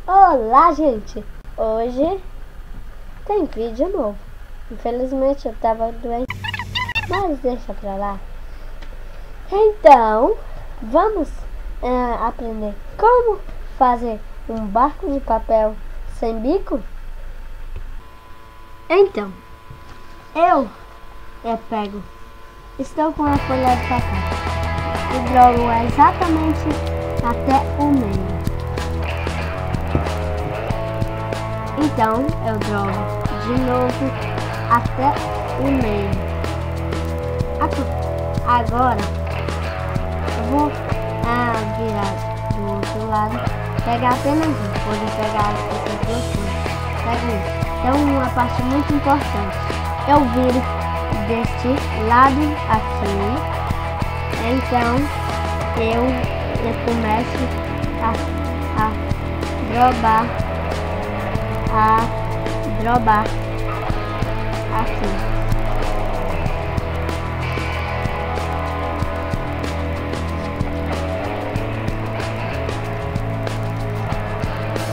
Olá, gente! Hoje tem vídeo novo. Infelizmente eu tava doente, mas deixa pra lá. Então, vamos aprender como fazer um barco de papel sem bico? Então, eu pego, estou com a folha de papel e jogo exatamente até o meio. Então eu jogo de novo até o meio. Agora eu vou virar do outro lado, pegar apenas um. Pode pegar essas duas coisas. Pega isso. Então uma parte muito importante. Eu viro deste lado aqui. Então eu começo a drobar aqui.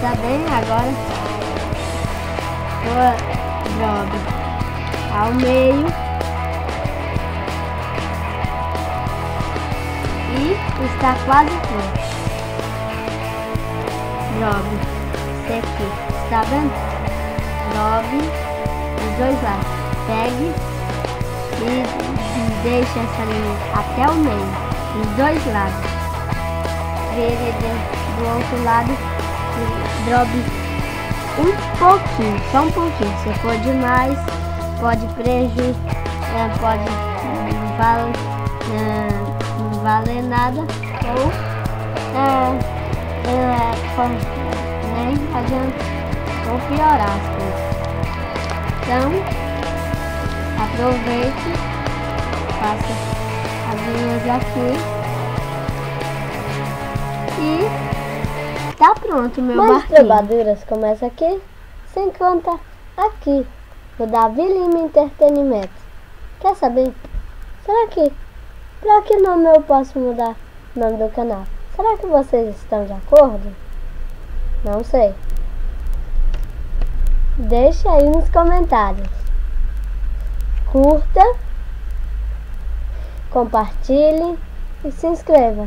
Tá bem? Agora eu drobo ao meio e está quase pronto. Drobo esse aqui. Tá vendo? Dobre os dois lados. Pegue e deixe essa linha até o meio, os dois lados. Vire do outro lado e dobre um pouquinho, só um pouquinho. Se for demais, pode prejudicar, pode não valer nada ou nem adianta ou piorar as coisas. Então, aproveite, faça as linhas aqui e tá pronto meu barquinho. Mais trovaduras começa aqui, sem conta aqui, o Davi Lima Entretenimento. Quer saber? Será que, pra que nome eu posso mudar o nome do canal? Será que vocês estão de acordo? Não sei. Deixe aí nos comentários. Curta, compartilhe e se inscreva.